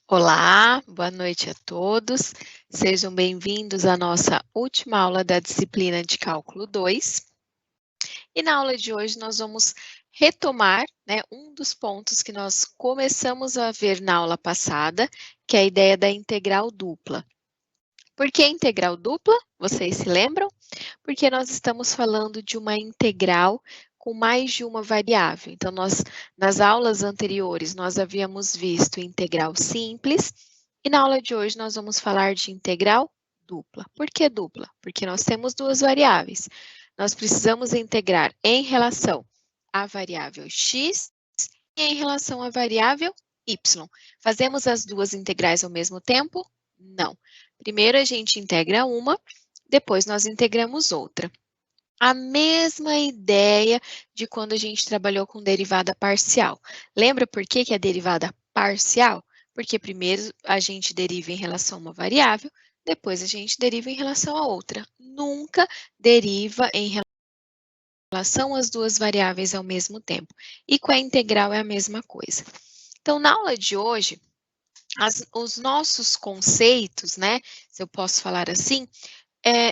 Olá, boa noite a todos. Sejam bem-vindos à nossa última aula da disciplina de Cálculo 2. E na aula de hoje nós vamos retomar, um dos pontos que nós começamos a ver na aula passada, que é a ideia da integral dupla. Por que integral dupla? Vocês se lembram? Porque nós estamos falando de uma integral com mais de uma variável. Então, nas aulas anteriores, nós havíamos visto integral simples, e na aula de hoje nós vamos falar de integral dupla. Por que dupla? Porque nós temos duas variáveis. Nós precisamos integrar em relação à variável x e em relação à variável y. Fazemos as duas integrais ao mesmo tempo? Não. Primeiro a gente integra uma, depois nós integramos outra. A mesma ideia de quando a gente trabalhou com derivada parcial. Lembra por que é derivada parcial? Porque primeiro a gente deriva em relação a uma variável, depois a gente deriva em relação a outra. Nunca deriva em relação às duas variáveis ao mesmo tempo. E com a integral é a mesma coisa. Então, na aula de hoje, os nossos conceitos, se eu posso falar assim,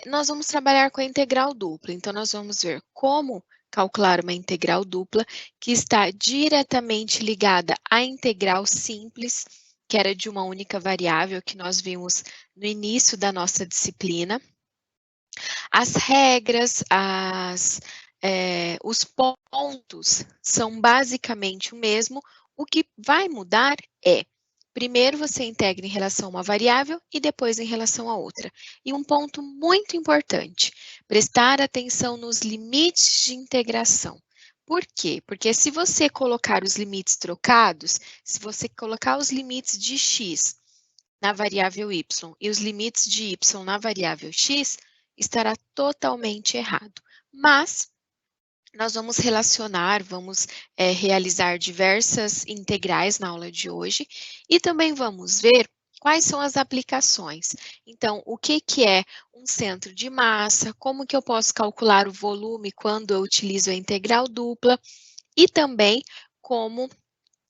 nós vamos trabalhar com a integral dupla. Então, nós vamos ver como calcular uma integral dupla que está diretamente ligada à integral simples, que era de uma única variável, que nós vimos no início da nossa disciplina. As regras, os pontos são basicamente o mesmo. O que vai mudar é, primeiro você integra em relação a uma variável e depois em relação a outra. E um ponto muito importante, prestar atenção nos limites de integração. Por quê? Porque se você colocar os limites trocados, se você colocar os limites de x na variável y e os limites de y na variável x, estará totalmente errado. Mas nós vamos relacionar, vamos realizar diversas integrais na aula de hoje e também vamos ver quais são as aplicações. Então, o que é um centro de massa, como que eu posso calcular o volume quando eu utilizo a integral dupla e também como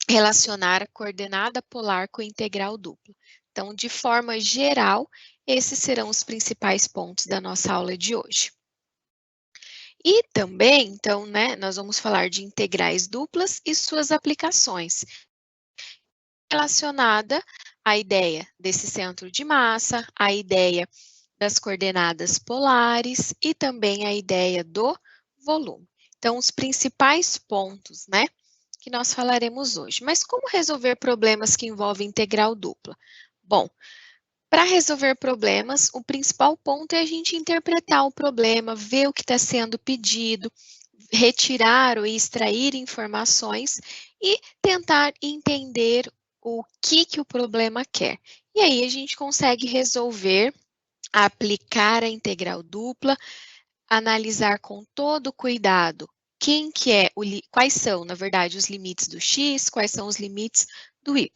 relacionar a coordenada polar com a integral dupla. Então, de forma geral, esses serão os principais pontos da nossa aula de hoje. E também, então, nós vamos falar de integrais duplas e suas aplicações, relacionada à ideia desse centro de massa, à ideia das coordenadas polares e também a ideia do volume. Então, os principais pontos, que nós falaremos hoje. Mas como resolver problemas que envolvem integral dupla? Bom, para resolver problemas, o principal ponto é a gente interpretar o problema, ver o que está sendo pedido, retirar ou extrair informações e tentar entender o que o problema quer. E aí a gente consegue resolver, aplicar a integral dupla, analisar com todo cuidado quais são, na verdade, os limites do x, quais são os limites do y.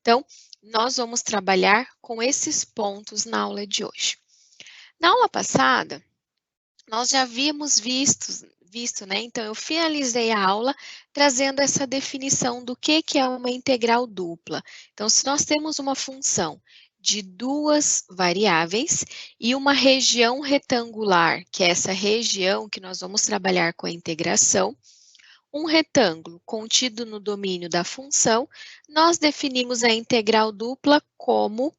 Então, nós vamos trabalhar com esses pontos na aula de hoje. Na aula passada, nós já havíamos visto, então eu finalizei a aula trazendo essa definição do que é uma integral dupla. Então, se nós temos uma função de duas variáveis e uma região retangular, que é essa região que nós vamos trabalhar com a integração, um retângulo contido no domínio da função, nós definimos a integral dupla como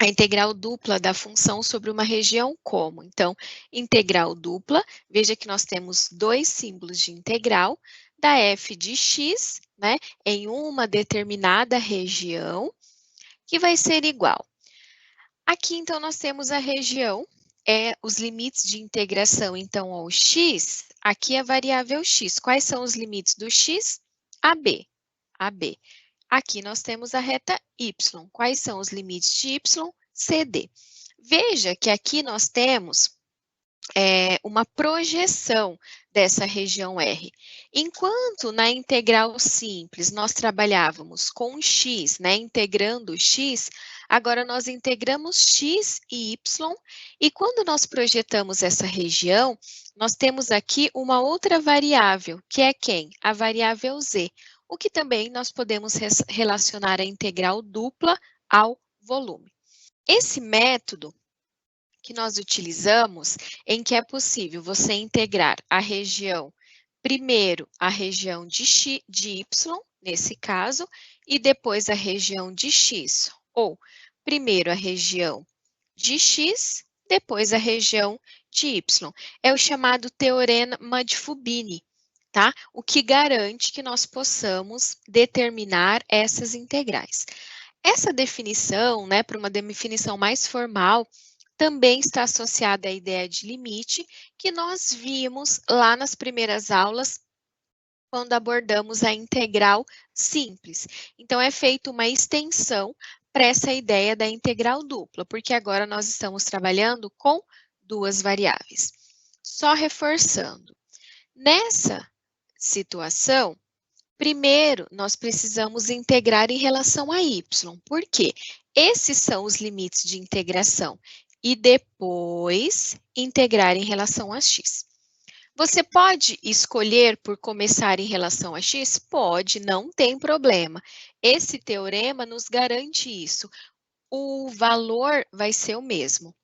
a integral dupla da função sobre uma região como. Então, integral dupla, veja que nós temos dois símbolos de integral, da f de x, em uma determinada região, que vai ser igual. Aqui, então, nós temos a região, os limites de integração, então, ao x, aqui a variável x. Quais são os limites do x? AB. Aqui nós temos a reta y. Quais são os limites de y? CD. Veja que aqui nós temos uma projeção dessa região R. Enquanto na integral simples nós trabalhávamos com x, integrando x, agora nós integramos x e y, e quando nós projetamos essa região, nós temos aqui uma outra variável, que é quem? A variável z. o que também nós podemos relacionar a integral dupla ao volume. Esse método que nós utilizamos, em que é possível você integrar a região, primeiro a região de y, nesse caso, e depois a região de x, ou primeiro a região de x, depois a região de y. É o chamado teorema de Fubini, tá? O que garante que nós possamos determinar essas integrais. Essa definição, né, para uma definição mais formal, também está associada à ideia de limite, que nós vimos lá nas primeiras aulas, quando abordamos a integral simples. Então, é feita uma extensão para essa ideia da integral dupla, porque agora nós estamos trabalhando com duas variáveis. Só reforçando, nessa situação, primeiro, nós precisamos integrar em relação a y. Por quê? Esses são os limites de integração. E depois, integrar em relação a x. Você pode escolher por começar em relação a x? Pode, não tem problema. Esse teorema nos garante isso. O valor vai ser o mesmo.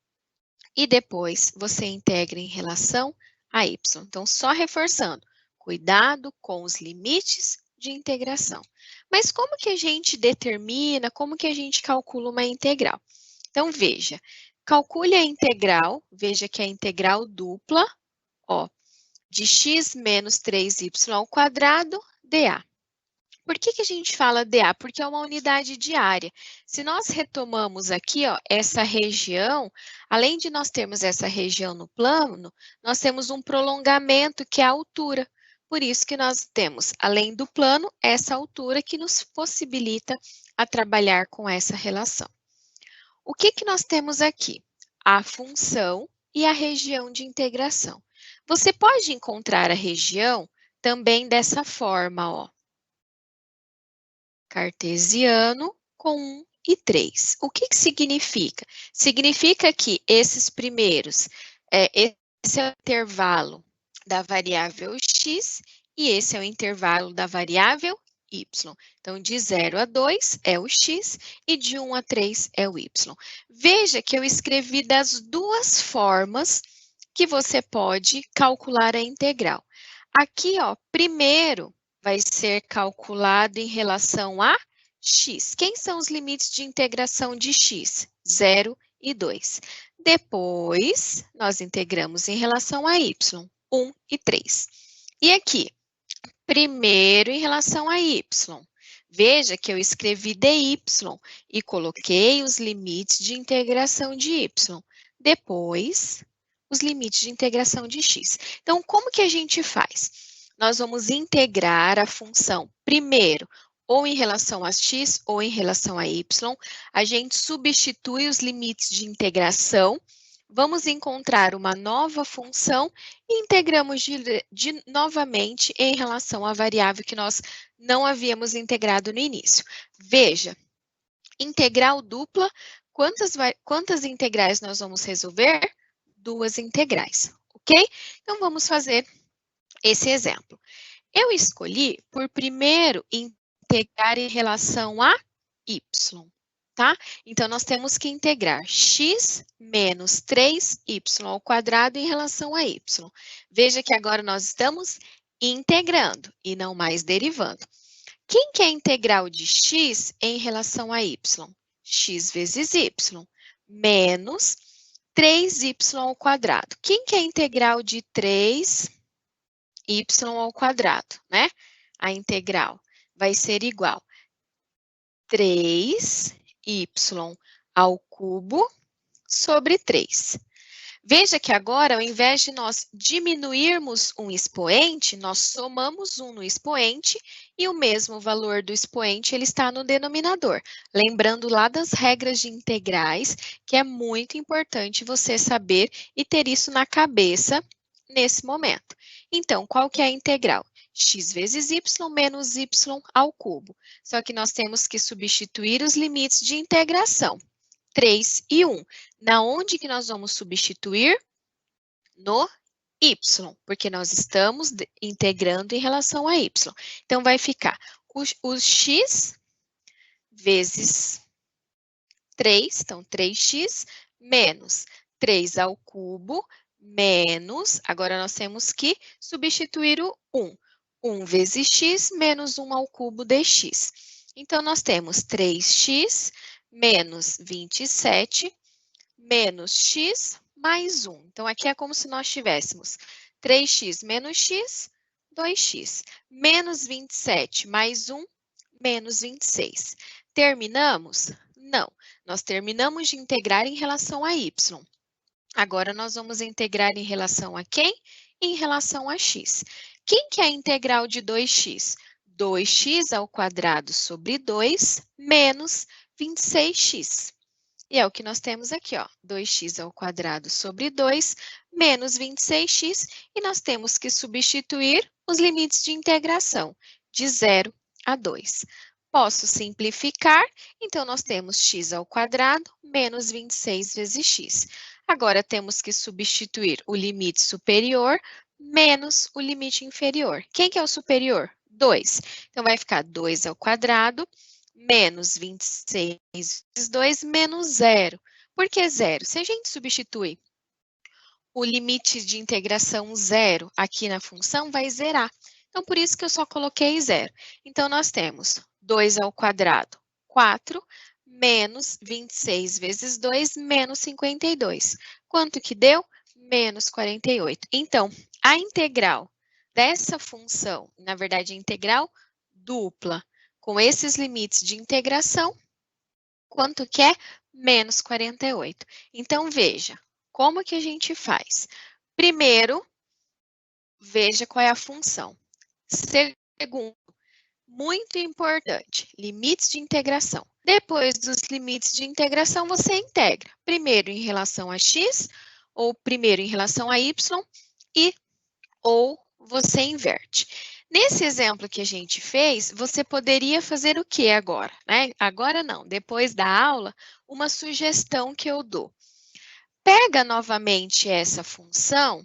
E depois, você integra em relação a y. Então, só reforçando, cuidado com os limites de integração. Mas como que a gente determina, como que a gente calcula uma integral? Então, veja, calcule a integral, veja que é a integral dupla, ó, de x menos 3y ao quadrado dA. Por que a gente fala dA? Porque é uma unidade de área. Se nós retomamos aqui, ó, essa região, além de nós termos essa região no plano, nós temos um prolongamento que é a altura. Por isso que nós temos, além do plano, essa altura que nos possibilita a trabalhar com essa relação. O que nós temos aqui? A função e a região de integração. Você pode encontrar a região também dessa forma, ó. Cartesiano com 1 e 3. O que significa? Significa que esses primeiros, esse é o intervalo da variável x e esse é o intervalo da variável y. Então, de 0 a 2 é o x e de 1 a 3 é o y. Veja que eu escrevi das duas formas que você pode calcular a integral. Aqui, ó, primeiro vai ser calculado em relação a x. Quem são os limites de integração de x? 0 e 2. Depois, nós integramos em relação a y, 1 e 3. E aqui, primeiro em relação a y. Veja que eu escrevi dy e coloquei os limites de integração de y. Depois, os limites de integração de x. Então, como que a gente faz? Nós vamos integrar a função primeiro, ou em relação a x, ou em relação a y. A gente substitui os limites de integração, vamos encontrar uma nova função e integramos novamente em relação à variável que nós não havíamos integrado no início. Veja, integral dupla, quantas integrais nós vamos resolver? Duas integrais, ok? Então, vamos fazer esse exemplo. Eu escolhi por primeiro integrar em relação a y, tá? Então, nós temos que integrar x menos 3y ao quadrado em relação a y. Veja que agora nós estamos integrando e não mais derivando. Quem que é a integral de x em relação a y? X vezes y, menos 3y ao quadrado. Quem que é a integral de 3y ao quadrado, né? A integral vai ser igual a 3y ao cubo sobre 3. Veja que agora, ao invés de nós diminuirmos um expoente, nós somamos 1 no expoente e o mesmo valor do expoente ele está no denominador. Lembrando lá das regras de integrais, que é muito importante você saber e ter isso na cabeça nesse momento. Então, qual que é a integral? X vezes y menos y ao cubo. Só que nós temos que substituir os limites de integração. 3 e 1. Na onde que nós vamos substituir? No y, porque nós estamos integrando em relação a y. Então, vai ficar os x vezes 3, então 3x menos 3 ao cubo menos, agora nós temos que substituir o 1. 1 vezes x menos 1 ao cubo dx. Então, nós temos 3x menos 27 menos x mais 1. Então, aqui é como se nós tivéssemos 3x menos x, 2x, menos 27 mais 1, menos 26. Terminamos? Não. Nós terminamos de integrar em relação a y. Agora, nós vamos integrar em relação a quem? Em relação a x. Quem que é a integral de 2x? 2x ao quadrado sobre 2 menos 26x. E é o que nós temos aqui, ó, 2x ao quadrado sobre 2 menos 26x, e nós temos que substituir os limites de integração de 0 a 2. Posso simplificar, então nós temos x ao quadrado menos 26 vezes x. Agora temos que substituir o limite superior menos o limite inferior. Quem que é o superior? 2. Então vai ficar 2 ao quadrado menos 26 vezes 2 menos 0. Por que 0? Se a gente substitui o limite de integração 0 aqui na função, vai zerar. Então, por isso que eu só coloquei 0. Então, nós temos 2 ao quadrado, 4, menos 26 vezes 2, menos 52. Quanto que deu? Menos 48. Então, a integral dessa função, na verdade, a integral dupla, com esses limites de integração, quanto que é? Menos 48. Então, veja, como que a gente faz? Primeiro, veja qual é a função. Segundo, muito importante, limites de integração. Depois dos limites de integração, você integra. Primeiro em relação a x, ou primeiro em relação a y, ou você inverte. Nesse exemplo que a gente fez, você poderia fazer o que agora? Né? Agora não, depois da aula, uma sugestão que eu dou. Pega novamente essa função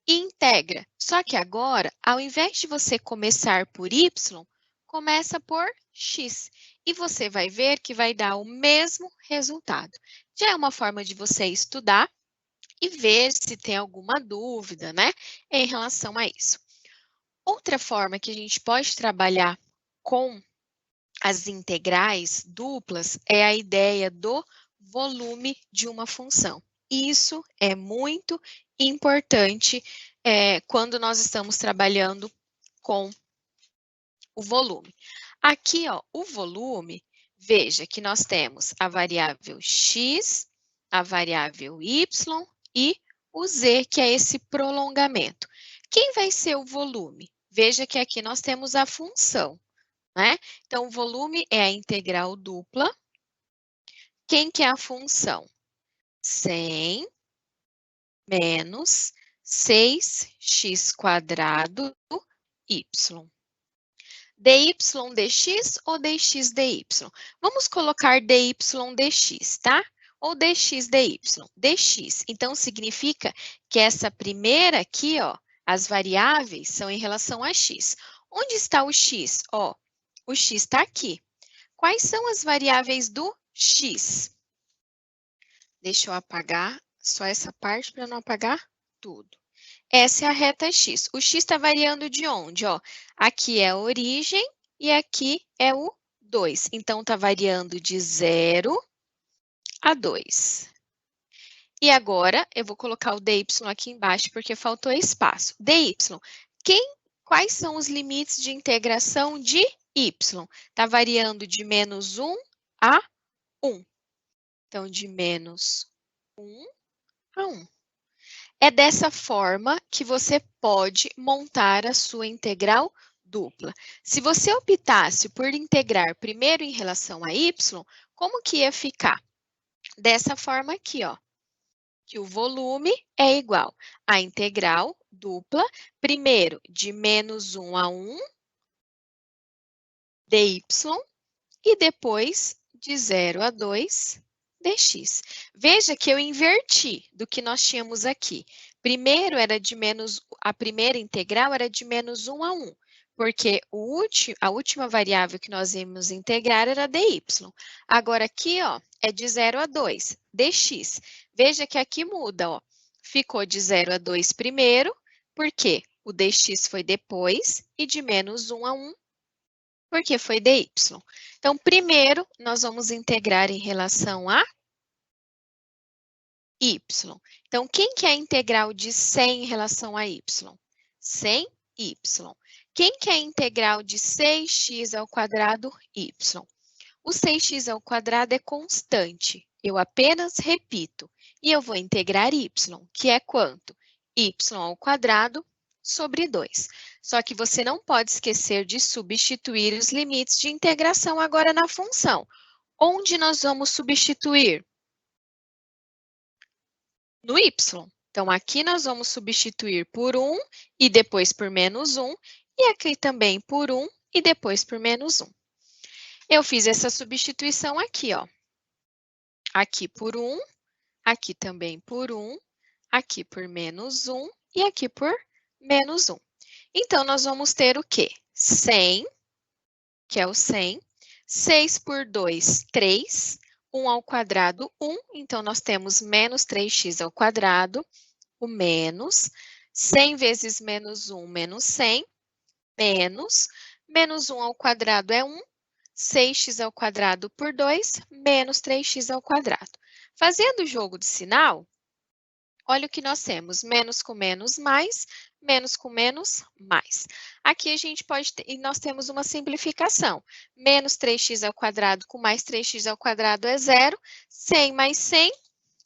e integra. Só que agora, ao invés de você começar por y, começa por x. E você vai ver que vai dar o mesmo resultado. Já é uma forma de você estudar e ver se tem alguma dúvida, né, em relação a isso. Outra forma que a gente pode trabalhar com as integrais duplas é a ideia do volume de uma função. Isso é muito importante quando nós estamos trabalhando com o volume. Aqui, ó, o volume, veja que nós temos a variável x, a variável y e o z, que é esse prolongamento. Quem vai ser o volume? Veja que aqui nós temos a função, né? Então, o volume é a integral dupla. Quem que é a função? 100 menos 6x² y. dy dx ou dx dy? Vamos colocar dy dx, tá? Ou dx dy. dx, então, significa que essa primeira aqui, ó, as variáveis são em relação a x. Onde está o x? Ó, o x está aqui. Quais são as variáveis do x? Deixa eu apagar só essa parte para não apagar tudo. Essa é a reta x. O x está variando de onde? Ó, aqui é a origem e aqui é o 2. Então, está variando de 0 a 2. E agora, eu vou colocar o dy aqui embaixo, porque faltou espaço. dy, quais são os limites de integração de y? Está variando de menos 1 a 1. Então, de menos 1 a 1. É dessa forma que você pode montar a sua integral dupla. Se você optasse por integrar primeiro em relação a y, como que ia ficar? Dessa forma aqui, ó, que o volume é igual à integral dupla, primeiro de menos 1 a 1 dy e depois de 0 a 2 dx. Veja que eu inverti do que nós tínhamos aqui. Primeiro era de menos, a primeira integral era de menos 1 a 1. Porque a última variável que nós íamos integrar era dy. Agora, aqui, ó, é de 0 a 2, dx. Veja que aqui muda, ó. Ficou de 0 a 2 primeiro, porque o dx foi depois, e de menos 1 a 1, porque foi dy. Então, primeiro, nós vamos integrar em relação a y. Então, quem que é a integral de 100 em relação a y? 100y. Quem que é a integral de 6x ao quadrado y? O 6x ao quadrado é constante. Eu apenas repito. E eu vou integrar y, que é quanto? Y ao quadrado sobre 2. Só que você não pode esquecer de substituir os limites de integração agora na função. Onde nós vamos substituir? No y. Então, aqui nós vamos substituir por 1 e depois por menos 1, e aqui também por 1 e depois por menos 1. Eu fiz essa substituição aqui, ó. Aqui por 1, aqui também por 1, aqui por menos 1 e aqui por menos 1. Então, nós vamos ter o quê? 100, que é o 100, 6 por 2, 3, 1 ao quadrado, 1, então nós temos menos 3x ao quadrado, o menos, 100 vezes menos 1, menos 100, menos 1 ao quadrado é 1, 6x ao quadrado por 2, menos 3x ao quadrado. Fazendo o jogo de sinal, olha o que nós temos, menos com menos, mais, menos com menos, mais. Aqui a gente pode ter, e nós temos uma simplificação. Menos 3x ao quadrado com mais 3x ao quadrado é zero, 100 mais 100,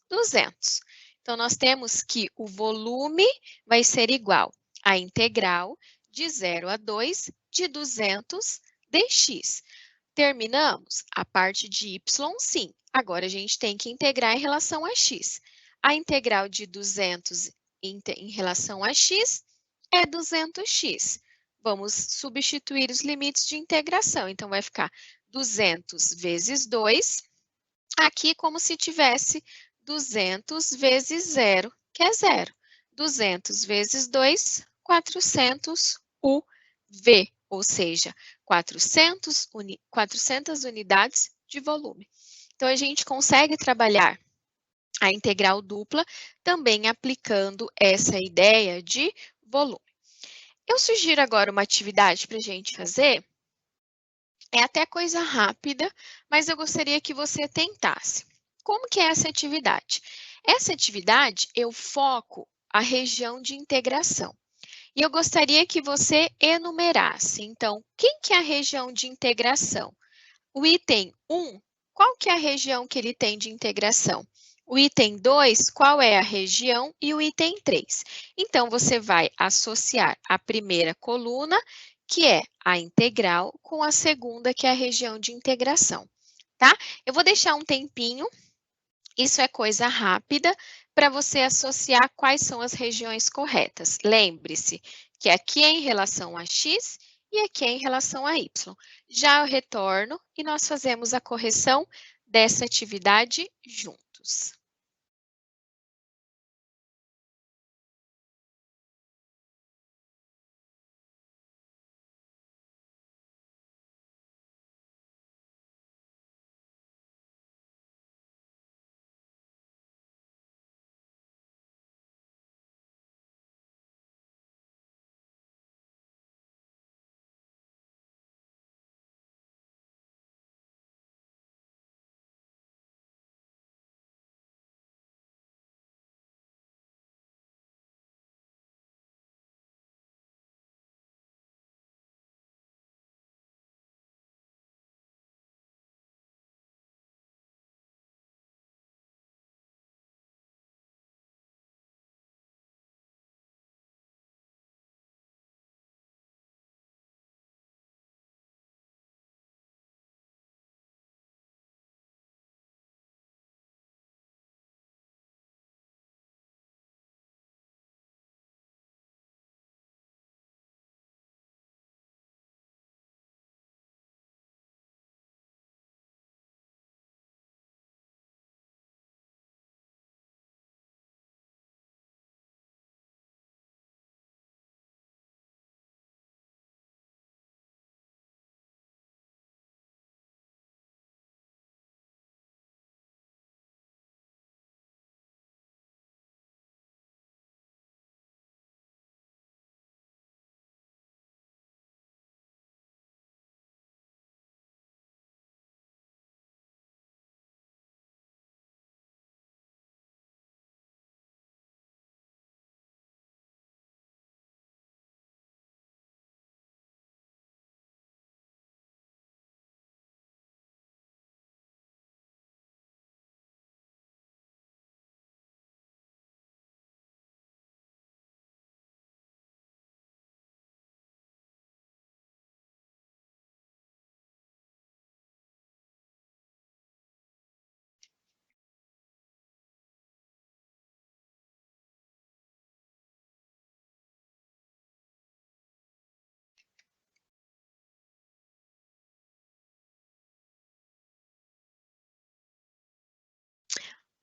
200. Então, nós temos que o volume vai ser igual à integral de 0 a 2 de 200 dx. Terminamos? A parte de y, sim. Agora, a gente tem que integrar em relação a x. A integral de 200 em relação a x é 200x. Vamos substituir os limites de integração. Então, vai ficar 200 vezes 2, aqui como se tivesse 200 vezes 0, que é 0. 200 vezes 2, 400 UV, ou seja, 400 unidades de volume. Então, a gente consegue trabalhar a integral dupla também aplicando essa ideia de volume. Eu sugiro agora uma atividade para a gente fazer. É até coisa rápida, mas eu gostaria que você tentasse. Como que é essa atividade? Essa atividade, eu foco a região de integração. E eu gostaria que você enumerasse. Então, quem que é a região de integração? O item 1, qual que é a região que ele tem de integração? O item 2, qual é a região? E o item 3. Então, você vai associar a primeira coluna, que é a integral, com a segunda, que é a região de integração, tá? Eu vou deixar um tempinho, isso é coisa rápida, para você associar quais são as regiões corretas. Lembre-se que aqui é em relação a x e aqui é em relação a y. Já eu retorno e nós fazemos a correção dessa atividade juntos.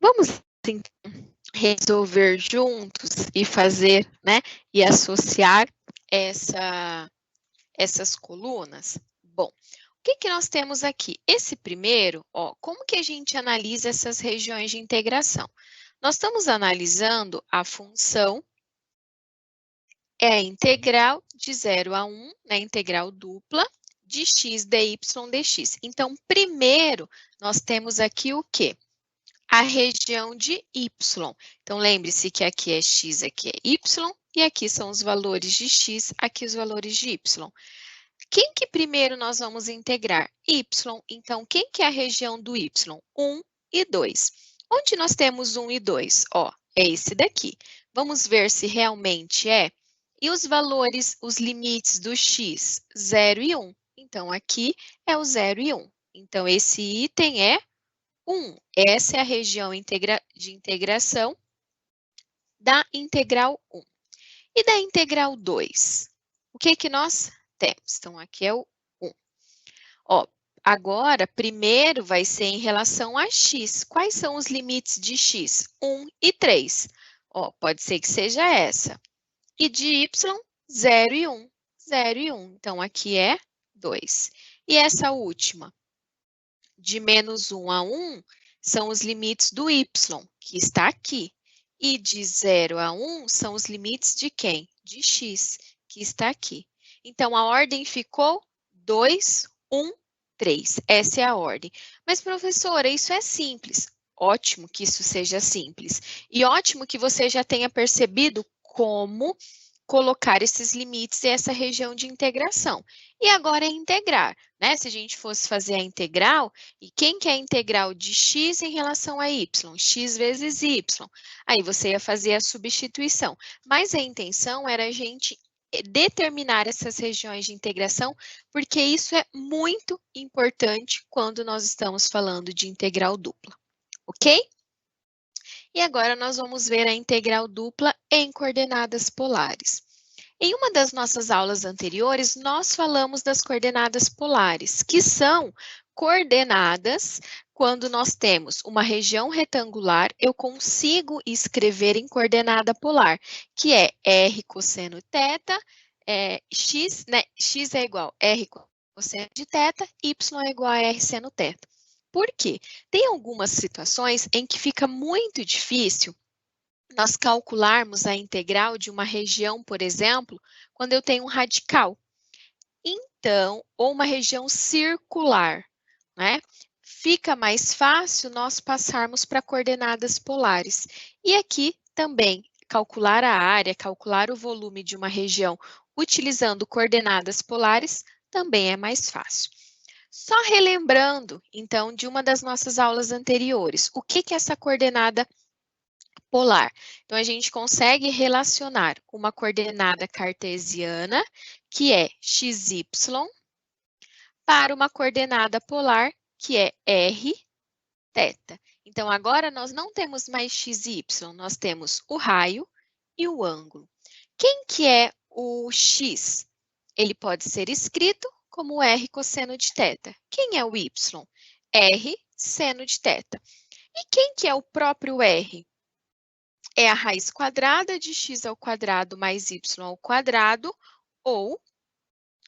Vamos então resolver juntos e fazer, né, e associar essas colunas? Bom, o que que nós temos aqui? Esse primeiro, ó, como que a gente analisa essas regiões de integração? Nós estamos analisando a função a integral de 0 a 1, né, integral dupla, de x dy dx. Então, primeiro, nós temos aqui o quê? A região de y. Então, lembre-se que aqui é x, aqui é y, e aqui são os valores de x, aqui os valores de y. Quem que primeiro nós vamos integrar? Y. Então, quem que é a região do y? 1 e 2. Onde nós temos 1 e 2? Ó, é esse daqui. Vamos ver se realmente é. E os valores, os limites do x? 0 e 1. Então, aqui é o 0 e 1. Então, esse item é 1. Essa é a região de integração da integral 1. E da integral 2? O que que nós temos? Então, aqui é o 1. Ó, agora, primeiro vai ser em relação a x. Quais são os limites de x? 1 e 3. Ó, pode ser que seja essa. E de y, 0 e 1. 0 e 1. Então, aqui é 2. E essa última? De menos 1 a 1 são os limites do y, que está aqui. E de 0 a 1 são os limites de quem? De x, que está aqui. Então, a ordem ficou 2, 1, 3. Essa é a ordem. Mas, professora, isso é simples. Ótimo que isso seja simples. E ótimo que você já tenha percebido como colocar esses limites e essa região de integração. E agora é integrar, né? Se a gente fosse fazer a integral, e quem que é a integral de x em relação a y? X vezes y. Aí você ia fazer a substituição. Mas a intenção era a gente determinar essas regiões de integração, porque isso é muito importante quando nós estamos falando de integral dupla, ok? E agora nós vamos ver a integral dupla em coordenadas polares. Em uma das nossas aulas anteriores, nós falamos das coordenadas polares, que são coordenadas quando nós temos uma região retangular, eu consigo escrever em coordenada polar, que é r cosseno θ, x, né? X é igual a r cosseno de θ, y é igual a r seno θ. Por quê? Tem algumas situações em que fica muito difícil nós calcularmos a integral de uma região, por exemplo, quando eu tenho um radical. Então, ou uma região circular, né? Fica mais fácil nós passarmos para coordenadas polares. E aqui também, calcular a área, calcular o volume de uma região utilizando coordenadas polares também é mais fácil. Só relembrando, então, de uma das nossas aulas anteriores, o que é essa coordenada polar? Então, a gente consegue relacionar uma coordenada cartesiana, que é xy, para uma coordenada polar, que é r, θ. Então, agora nós não temos mais x e y, nós temos o raio e o ângulo. Quem que é o x? Ele pode ser escrito como r cosseno de θ. Quem é o y? R seno de θ. E quem que é o próprio r? É a raiz quadrada de x ao quadrado mais y ao quadrado, ou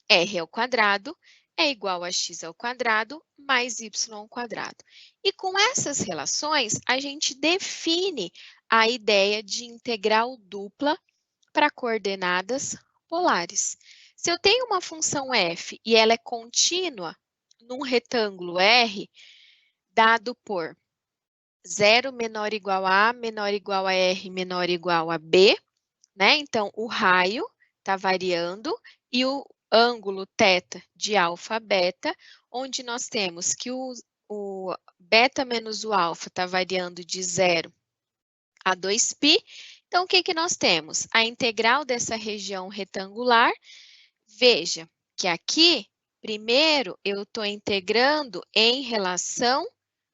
r ao quadrado é igual a x ao quadrado mais y ao quadrado. E com essas relações, a gente define a ideia de integral dupla para coordenadas polares. Se eu tenho uma função f e ela é contínua num retângulo R, dado por 0 menor ou igual a menor ou igual a R, menor ou igual a B, né? Então, o raio está variando e o ângulo θ de alfa a beta, onde nós temos que o beta menos o alfa está variando de 0 a 2π. Então, o que que nós temos? A integral dessa região retangular. Veja que aqui, primeiro, eu estou integrando em relação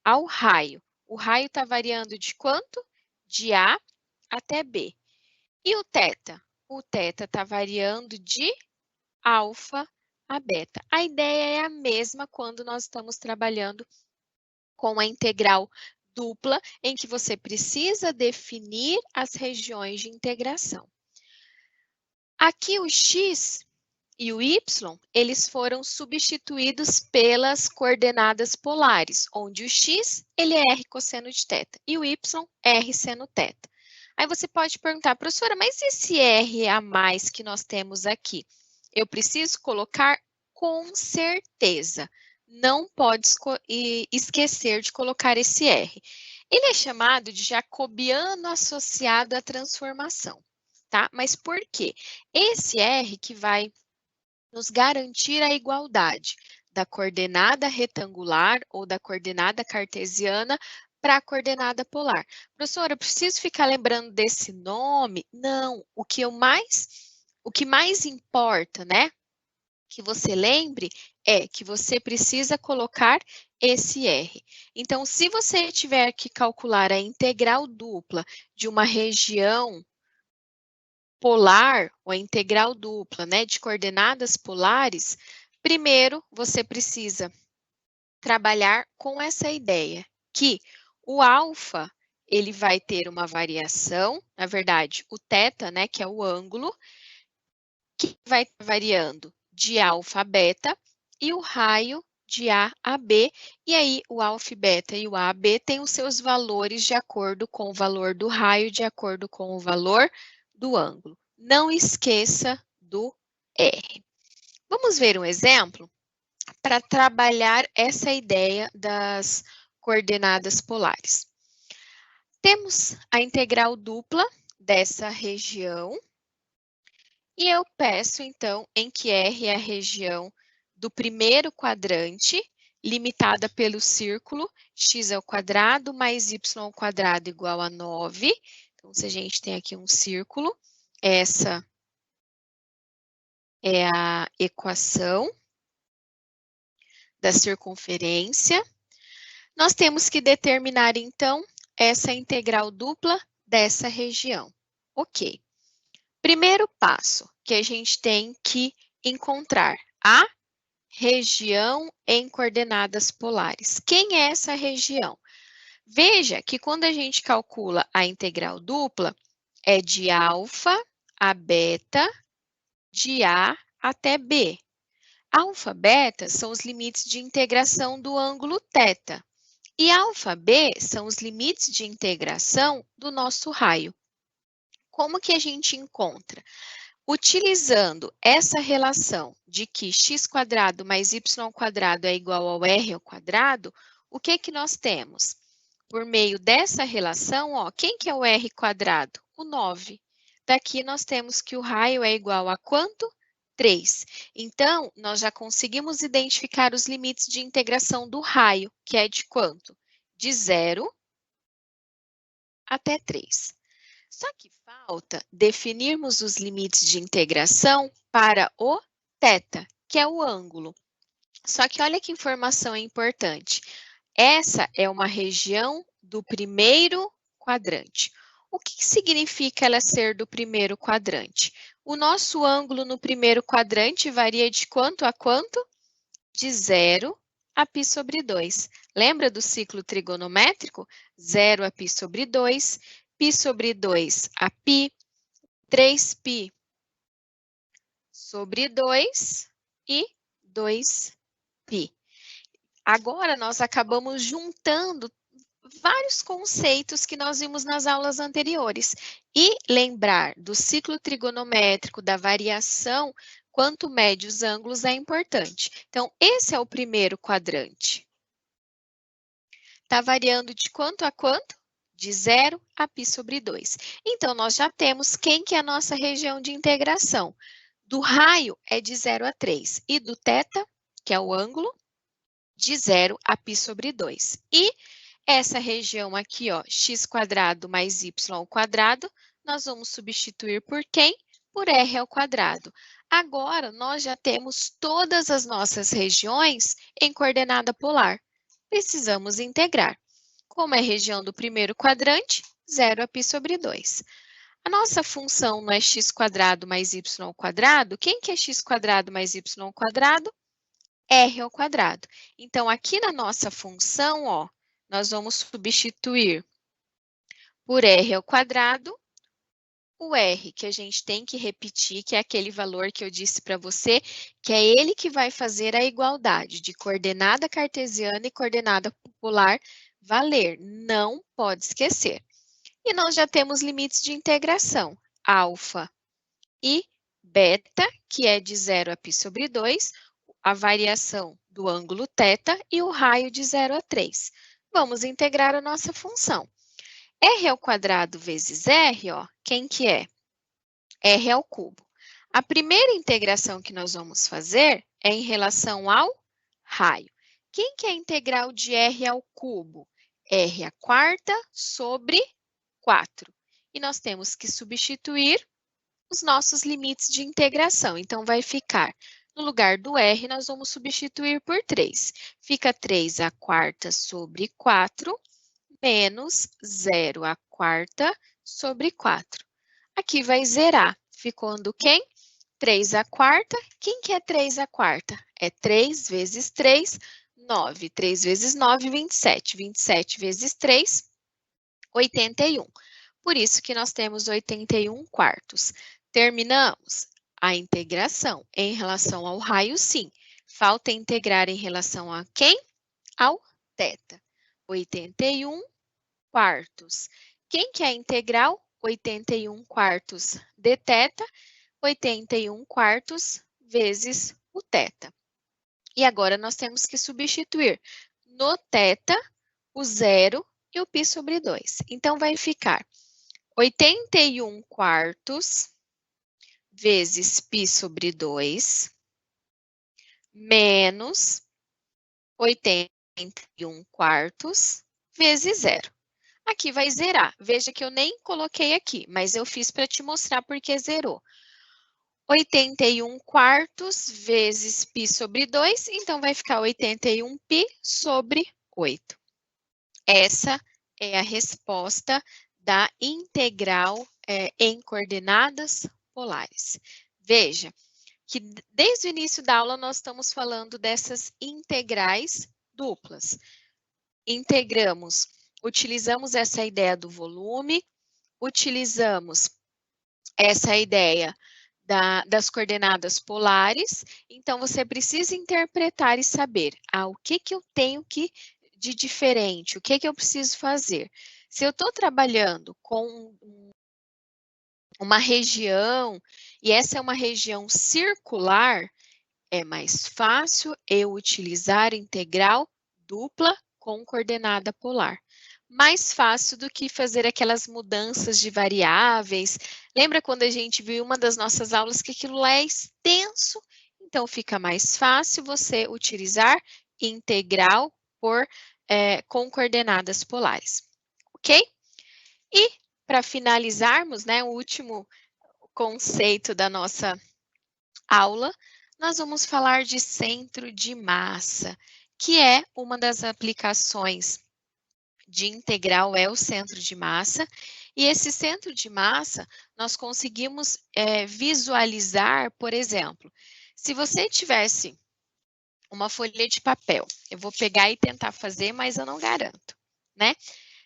ao raio. O raio está variando de quanto? De A até B. E o θ? O θ está variando de alfa a beta. A ideia é a mesma quando nós estamos trabalhando com a integral dupla em que você precisa definir as regiões de integração. Aqui o x e o y, eles foram substituídos pelas coordenadas polares, onde o x ele é r cosseno de θ e o y r seno θ. Aí você pode perguntar, professora, mas esse r a mais que nós temos aqui? Eu preciso colocar com certeza. Não pode esquecer de colocar esse r. Ele é chamado de jacobiano associado à transformação, tá? Mas por quê? Esse r que vai nos garantir a igualdade da coordenada retangular ou da coordenada cartesiana para a coordenada polar. Professora, eu preciso ficar lembrando desse nome? Não, o que mais importa, né? Que você lembre é que você precisa colocar esse R. Então, se você tiver que calcular a integral dupla de uma região polar, ou a integral dupla, né, de coordenadas polares, primeiro você precisa trabalhar com essa ideia, que o alfa, ele vai ter uma variação, na verdade, o θ, né, que é o ângulo, que vai estar variando de alfa a beta, e o raio de A a B, e aí o alfa e beta e o A a B têm os seus valores de acordo com o valor do raio, de acordo com o valor do ângulo. Não esqueça do R. Vamos ver um exemplo para trabalhar essa ideia das coordenadas polares. Temos a integral dupla dessa região, e eu peço, então, em que R é a região do primeiro quadrante, limitada pelo círculo x ao quadrado mais y ao quadrado igual a 9. Então, se a gente tem aqui um círculo, essa é a equação da circunferência. Nós temos que determinar, então, essa integral dupla dessa região. Ok. Primeiro passo que a gente tem que encontrar a região em coordenadas polares. Quem é essa região? Veja que quando a gente calcula a integral dupla, é de alfa a beta, de A até B. Alfa, beta são os limites de integração do ângulo θ. E alfa, B são os limites de integração do nosso raio. Como que a gente encontra? Utilizando essa relação de que x² mais y² é igual ao r², o que que nós temos? Por meio dessa relação, ó, quem que é o r²? O 9. Daqui nós temos que o raio é igual a quanto? 3. Então, nós já conseguimos identificar os limites de integração do raio, que é de quanto? De 0 até 3. Só que falta definirmos os limites de integração para o θ, que é o ângulo. Só que olha que informação importante. Essa é uma região do primeiro quadrante. O que significa ela ser do primeiro quadrante? O nosso ângulo no primeiro quadrante varia de quanto a quanto? De 0 a π/2. Lembra do ciclo trigonométrico? 0 a π/2, π/2 a π, 3π/2 e 2π. Agora, nós acabamos juntando vários conceitos que nós vimos nas aulas anteriores. E lembrar do ciclo trigonométrico, da variação, quanto mede os ângulos é importante. Então, esse é o primeiro quadrante. Está variando de quanto a quanto? De 0 a π/2. Então, nós já temos quem que é a nossa região de integração. Do raio é de 0 a 3 e do θ, que é o ângulo, de 0 a π/2. E essa região aqui, ó, x² mais y², nós vamos substituir por quem? Por r². Agora, nós já temos todas as nossas regiões em coordenada polar. Precisamos integrar. Como é região do primeiro quadrante, 0 a π/2. A nossa função não é x² mais y². Quem que é x² mais y²? R². Então, aqui na nossa função, ó, nós vamos substituir por r ao quadrado, o r que a gente tem que repetir, que é aquele valor que eu disse para você, que é ele que vai fazer a igualdade de coordenada cartesiana e coordenada polar valer, não pode esquecer. E nós já temos limites de integração, alfa e beta, que é de 0 a π sobre 2, a variação do ângulo θ e o raio de 0 a 3. Vamos integrar a nossa função. R ao quadrado vezes R, ó, quem que é? R ao cubo. A primeira integração que nós vamos fazer é em relação ao raio. Quem que é a integral de R ao cubo? R à quarta sobre 4. E nós temos que substituir os nossos limites de integração. Então, vai ficar, no lugar do R, nós vamos substituir por 3. Fica 3 à quarta sobre 4, menos 0 à quarta sobre 4. Aqui vai zerar, ficando quem? 3 à quarta. Quem que é 3 à quarta? É 3 vezes 3, 9. 3 vezes 9, 27. 27 vezes 3, 81. Por isso que nós temos 81 quartos. Terminamos a integração em relação ao raio, sim. Falta integrar em relação a quem? Ao θ. 81 quartos. Quem que é a integral? 81 quartos de θ, 81 quartos vezes o θ. E agora nós temos que substituir no θ o 0 e o π sobre 2. Então, vai ficar 81 quartos vezes π sobre 2, menos 81 quartos vezes 0. Aqui vai zerar. Veja que eu nem coloquei aqui, mas eu fiz para te mostrar porque zerou. 81 quartos vezes π sobre 2, então vai ficar 81 π sobre 8. Essa é a resposta da integral em coordenadas polares. Veja que desde o início da aula nós estamos falando dessas integrais duplas. Integramos, utilizamos essa ideia do volume, utilizamos essa ideia das coordenadas polares, então você precisa interpretar e saber o que eu tenho de diferente, o que eu preciso fazer. Se eu estou trabalhando com uma região, e essa é uma região circular, é mais fácil eu utilizar integral dupla com coordenada polar. Mais fácil do que fazer aquelas mudanças de variáveis. Lembra quando a gente viu em uma das nossas aulas que aquilo lá é extenso? Então, fica mais fácil você utilizar integral com coordenadas polares. Ok? E, para finalizarmos, né, o último conceito da nossa aula, nós vamos falar de centro de massa, que é uma das aplicações de integral, é o centro de massa. E esse centro de massa, nós conseguimos visualizar, por exemplo, se você tivesse uma folha de papel, eu vou pegar e tentar fazer, mas eu não garanto, né?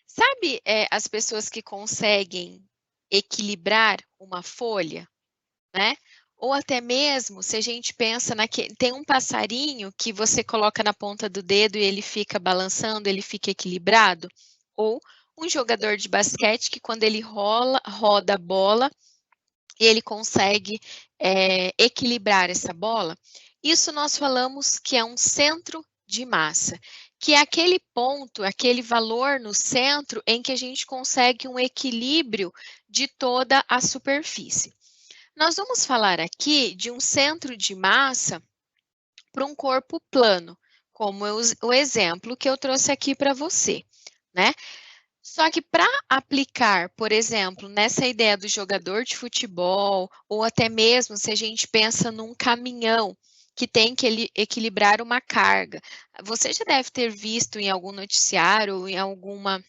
Sabe as pessoas que conseguem equilibrar uma folha, né? Ou até mesmo, se a gente pensa tem um passarinho que você coloca na ponta do dedo e ele fica balançando, ele fica equilibrado. Ou um jogador de basquete que quando ele roda a bola, ele consegue equilibrar essa bola. Isso nós falamos que é um centro de massa, que é aquele ponto, aquele valor no centro em que a gente consegue um equilíbrio de toda a superfície. Nós vamos falar aqui de um centro de massa para um corpo plano, como o exemplo que eu trouxe aqui para você, né? Só que para aplicar, por exemplo, nessa ideia do jogador de futebol, ou até mesmo se a gente pensa num caminhão que tem que equilibrar uma carga, você já deve ter visto em algum noticiário ou em alguma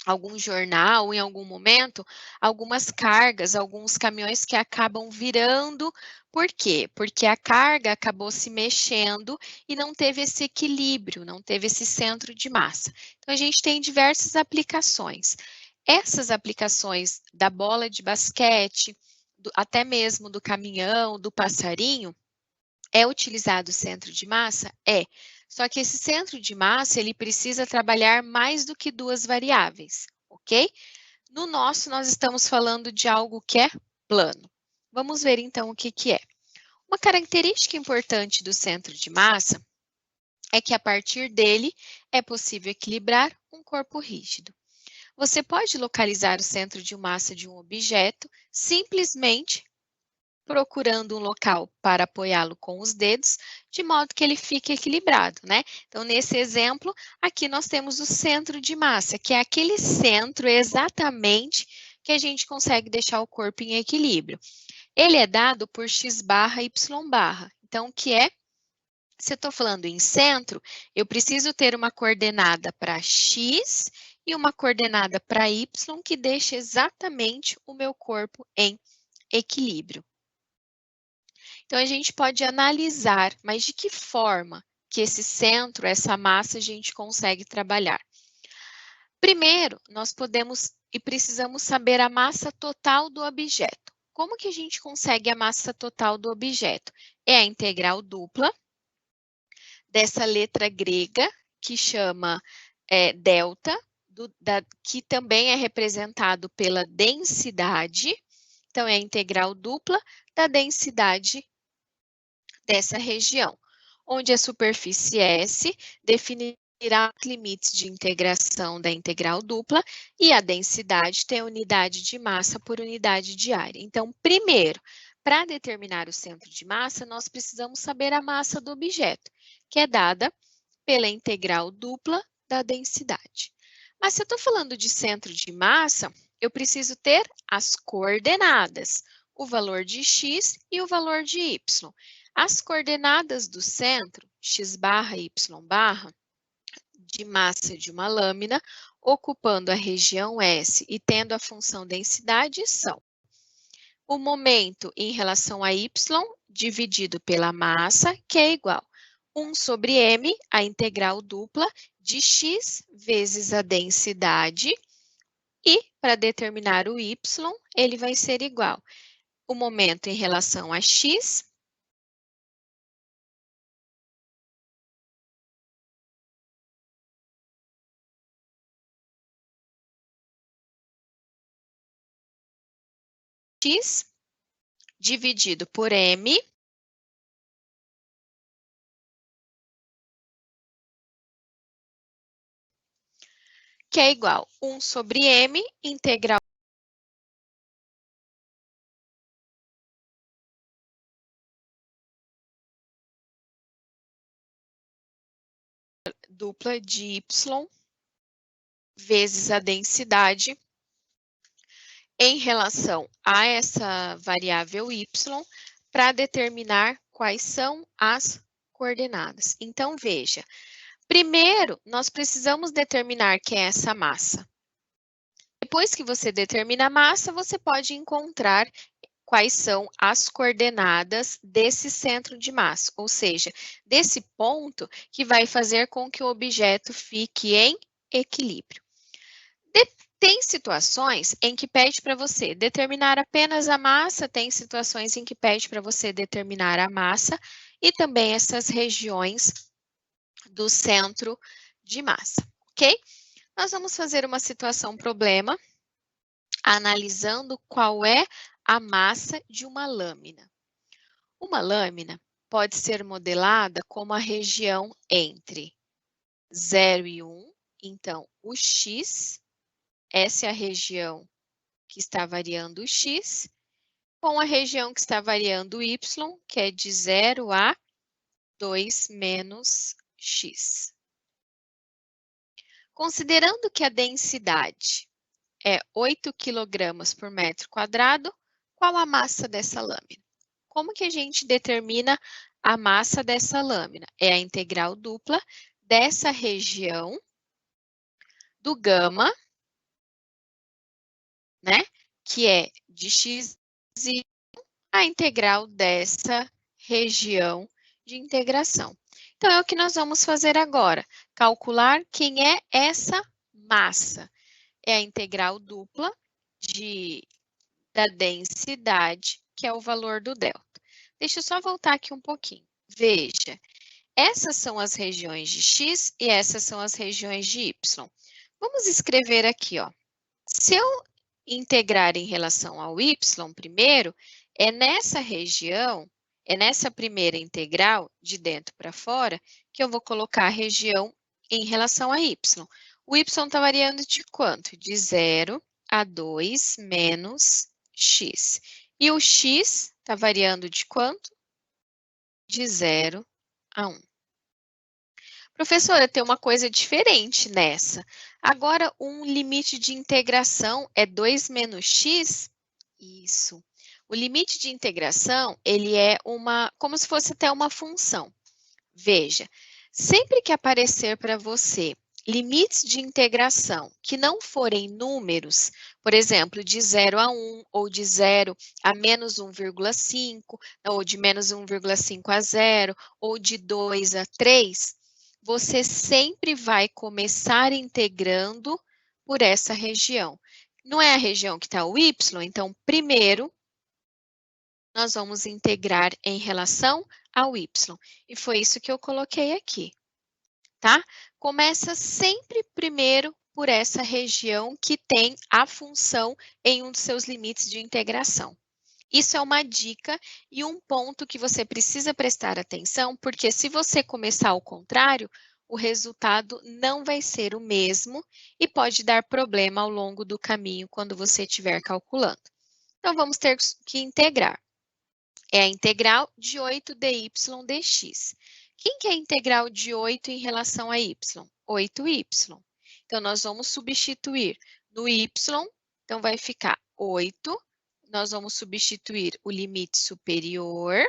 algum jornal, em algum momento, algumas cargas, alguns caminhões que acabam virando. Por quê? Porque a carga acabou se mexendo e não teve esse equilíbrio, não teve esse centro de massa. Então, a gente tem diversas aplicações. Essas aplicações da bola de basquete, até mesmo do caminhão, do passarinho, é utilizado o centro de massa? É. Só que esse centro de massa, ele precisa trabalhar mais do que duas variáveis, ok? No nosso, nós estamos falando de algo que é plano. Vamos ver, então, o que que é. Uma característica importante do centro de massa é que, a partir dele, é possível equilibrar um corpo rígido. Você pode localizar o centro de massa de um objeto simplesmente procurando um local para apoiá-lo com os dedos, de modo que ele fique equilibrado, né? Então, nesse exemplo, aqui nós temos o centro de massa, que é aquele centro exatamente que a gente consegue deixar o corpo em equilíbrio. Ele é dado por x barra y barra. Então, o que é? Se eu estou falando em centro, eu preciso ter uma coordenada para x e uma coordenada para y que deixe exatamente o meu corpo em equilíbrio. Então, a gente pode analisar, mas de que forma que esse centro, essa massa, a gente consegue trabalhar? Primeiro, nós podemos e precisamos saber a massa total do objeto. Como que a gente consegue a massa total do objeto? É a integral dupla dessa letra grega, que chama delta, que também é representado pela densidade. Então, é a integral dupla da densidade dessa região, onde a superfície S definirá os limites de integração da integral dupla e a densidade tem a unidade de massa por unidade de área. Então, primeiro, para determinar o centro de massa, nós precisamos saber a massa do objeto, que é dada pela integral dupla da densidade. Mas se eu estou falando de centro de massa, eu preciso ter as coordenadas, o valor de x e o valor de y. As coordenadas do centro, x barra e y barra, de massa de uma lâmina, ocupando a região S e tendo a função densidade, são o momento em relação a y dividido pela massa, que é igual 1 sobre m, a integral dupla, de x vezes a densidade, e para determinar o y, ele vai ser igual o momento em relação a x dividido por m, que é igual 1 sobre m, integral dupla de y vezes a densidade em relação a essa variável y para determinar quais são as coordenadas. Então, veja, primeiro, nós precisamos determinar quem é essa massa. Depois que você determina a massa, você pode encontrar quais são as coordenadas desse centro de massa, ou seja, desse ponto que vai fazer com que o objeto fique em equilíbrio. Tem situações em que pede para você determinar apenas a massa, tem situações em que pede para você determinar a massa e também essas regiões do centro de massa, ok? Nós vamos fazer uma situação problema, analisando qual é a massa de uma lâmina. Uma lâmina pode ser modelada como a região entre 0 e 1, então o x, essa é a região que está variando o x, com a região que está variando o y, que é de 0 a 2 menos x. Considerando que a densidade é 8 kg por metro quadrado, qual a massa dessa lâmina? Como que a gente determina a massa dessa lâmina? É a integral dupla dessa região do gama né? Que é de x e a integral dessa região de integração. Então, é o que nós vamos fazer agora. Calcular quem é essa massa. É a integral dupla da densidade, que é o valor do delta. Deixa eu só voltar aqui um pouquinho. Veja, essas são as regiões de x e essas são as regiões de y. Vamos escrever aqui, ó. Se eu integrar em relação ao y primeiro, é nessa região, é nessa primeira integral, de dentro para fora, que eu vou colocar a região em relação a y. O y está variando de quanto? De 0 a 2 menos x. E o x está variando de quanto? De 0 a 1. Professora, tem uma coisa diferente nessa. Agora, um limite de integração é 2 menos x? Isso. O limite de integração, ele é como se fosse até uma função. Veja, sempre que aparecer para você limites de integração que não forem números, por exemplo, de 0 a 1, ou de 0 a menos 1,5, ou de menos 1,5 a 0, ou de 2 a 3, você sempre vai começar integrando por essa região. Não é a região que está o y, então, primeiro, nós vamos integrar em relação ao y. E foi isso que eu coloquei aqui, tá? Começa sempre primeiro por essa região que tem a função em um dos seus limites de integração. Isso é uma dica e um ponto que você precisa prestar atenção, porque se você começar ao contrário, o resultado não vai ser o mesmo e pode dar problema ao longo do caminho quando você estiver calculando. Então, vamos ter que integrar. É a integral de 8 dy dx. Quem que é a integral de 8 em relação a y? 8y. Então, nós vamos substituir no y, então vai ficar 8. Nós vamos substituir o limite superior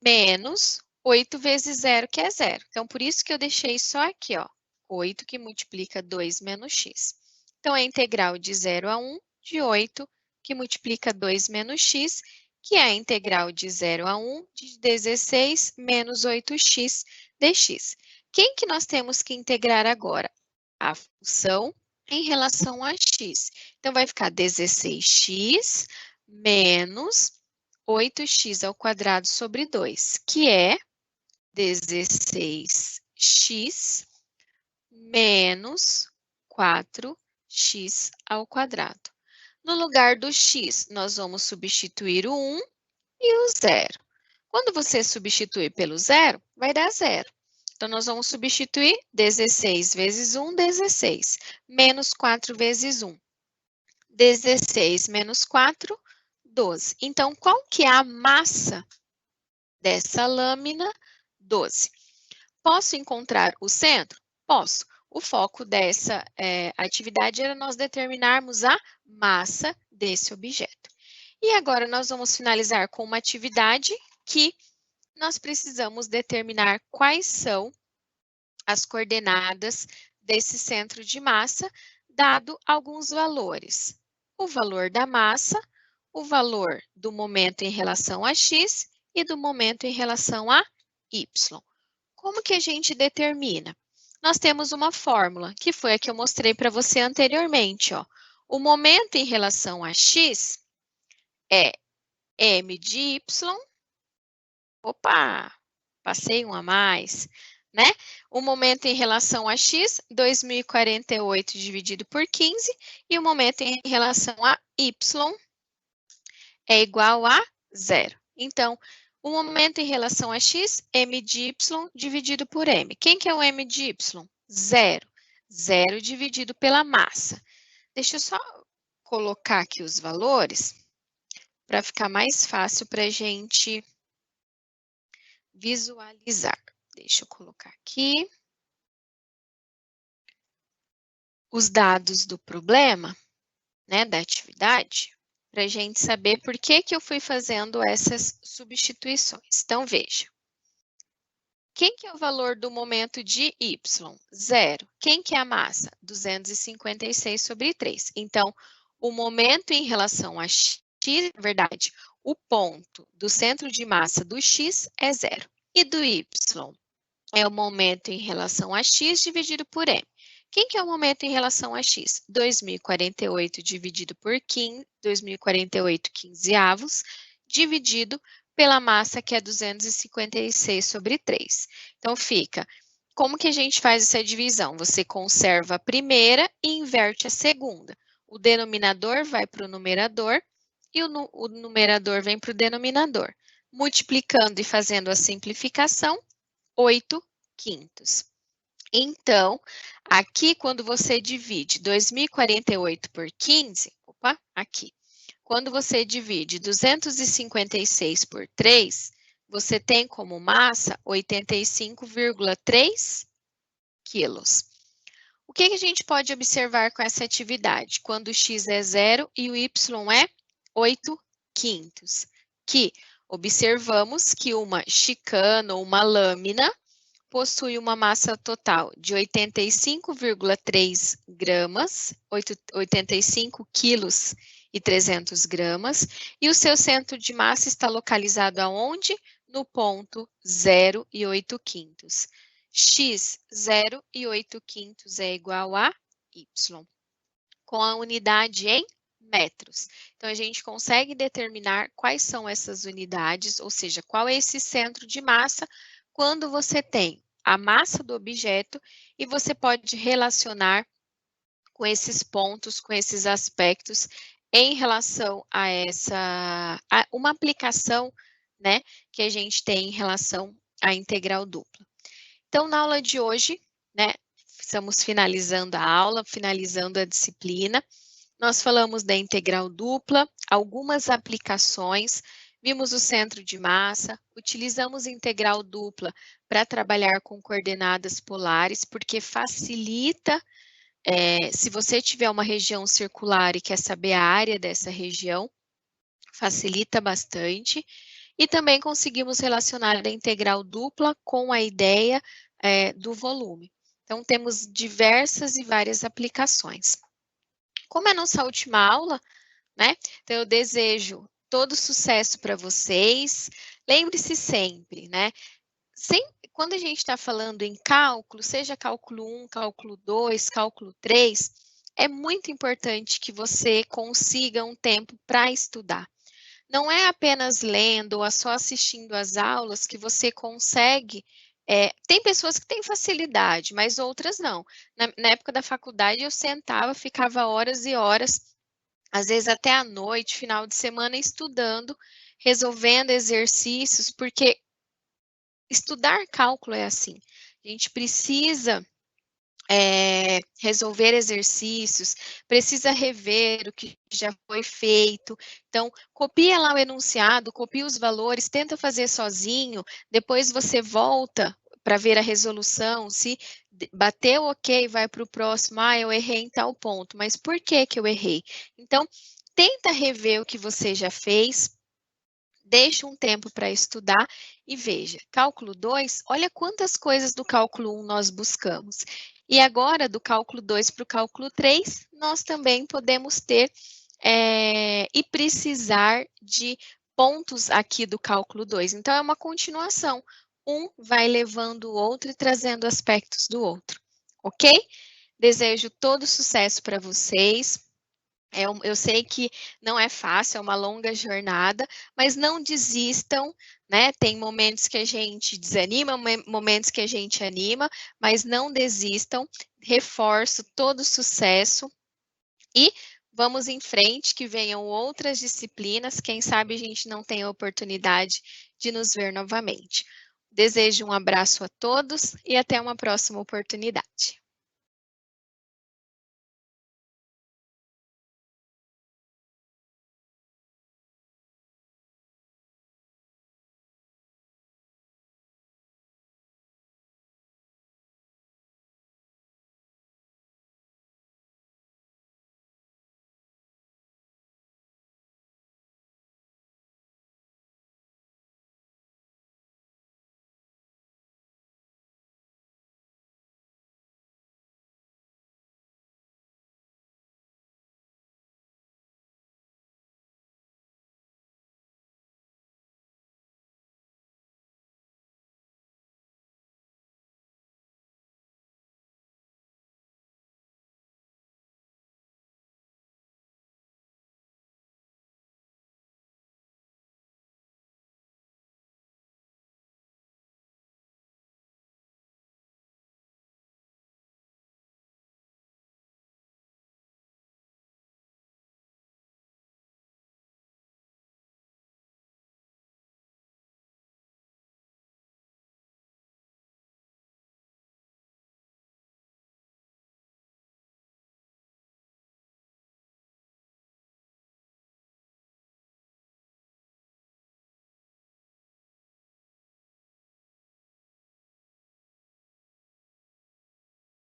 menos 8 vezes 0, que é 0. Então, por isso que eu deixei só aqui, ó, 8 que multiplica 2 menos x. Então, a integral de 0 a 1 de 8 que multiplica 2 menos x, que é a integral de 0 a 1 de 16 menos 8x dx. Quem que nós temos que integrar agora? A função em relação a x. Então, vai ficar 16x menos 8x ao quadrado sobre 2, que é 16x menos 4x ao quadrado. No lugar do x, nós vamos substituir o 1 e o 0. Quando você substituir pelo 0, vai dar 0. Então, nós vamos substituir 16 vezes 1, 16, menos 4 vezes 1. 16 menos 4, 12. Então, qual que é a massa dessa lâmina? 12. Posso encontrar o centro? Posso. O foco dessa atividade era nós determinarmos a massa desse objeto. E agora nós vamos finalizar com uma atividade que nós precisamos determinar quais são as coordenadas desse centro de massa, dado alguns valores. O valor da massa, o valor do momento em relação a x e do momento em relação a y. Como que a gente determina? Nós temos uma fórmula, que foi a que eu mostrei para você anteriormente, ó. O momento em relação a x é m de y. Opa, passei um a mais, né? O momento em relação a x, 2048 dividido por 15, e o momento em relação a y é igual a 0. Então, o momento em relação a x, m de y dividido por m. Quem que é o m de y? 0. 0 dividido pela massa. Deixa eu só colocar aqui os valores para ficar mais fácil para a gente visualizar. Deixa eu colocar aqui os dados do problema, né, da atividade, para a gente saber por que eu fui fazendo essas substituições. Então, veja. Quem que é o valor do momento de Y? 0. Quem que é a massa? 256 sobre 3. Então, o momento em relação a x, na verdade, o ponto do centro de massa do x é 0. E do Y? É o momento em relação a x dividido por m. Quem que é o momento em relação a x? 2048 dividido por 15, 2048 quinzeavos, dividido pela massa que é 256 sobre 3. Então, fica, como que a gente faz essa divisão? Você conserva a primeira e inverte a segunda. O denominador vai para o numerador e o numerador vem para o denominador. Multiplicando e fazendo a simplificação, 8 quintos. Então, aqui quando você divide 2048 por 15, opa, aqui. Quando você divide 256 por 3, você tem como massa 85,3 quilos. O que a gente pode observar com essa atividade? Quando o x é 0 e o y é 8 quintos. Que observamos que uma chicana ou uma lâmina possui uma massa total de 85,3 gramas, 85 quilos e 300 gramas, e o seu centro de massa está localizado aonde? No ponto 0 e 8 quintos. X, 0 e 8 quintos é igual a Y, com a unidade em metros. Então, a gente consegue determinar quais são essas unidades, ou seja, qual é esse centro de massa, quando você tem a massa do objeto e você pode relacionar com esses pontos, com esses aspectos em relação a uma aplicação, né, que a gente tem em relação à integral dupla. Então, na aula de hoje, né, estamos finalizando a aula, finalizando a disciplina. Nós falamos da integral dupla, algumas aplicações, vimos o centro de massa, utilizamos integral dupla para trabalhar com coordenadas polares, porque facilita, se você tiver uma região circular e quer saber a área dessa região, facilita bastante. E também conseguimos relacionar a integral dupla com a ideia do volume. Então, temos diversas e várias aplicações. Como é nossa última aula, né? Então, eu desejo todo sucesso para vocês. Lembre-se sempre, né? Quando a gente está falando em cálculo, seja cálculo 1, cálculo 2, cálculo 3, é muito importante que você consiga um tempo para estudar. Não é apenas lendo ou só assistindo às aulas que você consegue. Tem pessoas que têm facilidade, mas outras não. Na época da faculdade, eu sentava, ficava horas e horas, às vezes até à noite, final de semana, estudando, resolvendo exercícios, porque estudar cálculo é assim. A gente precisa resolver exercícios, precisa rever o que já foi feito. Então, copia lá o enunciado, copia os valores, tenta fazer sozinho, depois você volta para ver a resolução, se bateu ok, vai para o próximo, eu errei em tal ponto, mas por que que eu errei? Então, tenta rever o que você já fez, deixa um tempo para estudar e veja, cálculo 2, olha quantas coisas do cálculo 1 nós buscamos. E agora, do cálculo 2 para o cálculo 3, nós também podemos ter e precisar de pontos aqui do cálculo 2. Então, é uma continuação. Um vai levando o outro e trazendo aspectos do outro, ok? Desejo todo sucesso para vocês. Eu sei que não é fácil, é uma longa jornada, mas não desistam, né? Tem momentos que a gente desanima, momentos que a gente anima, mas não desistam. Reforço todo sucesso e vamos em frente, que venham outras disciplinas. Quem sabe a gente não tem a oportunidade de nos ver novamente. Desejo um abraço a todos e até uma próxima oportunidade.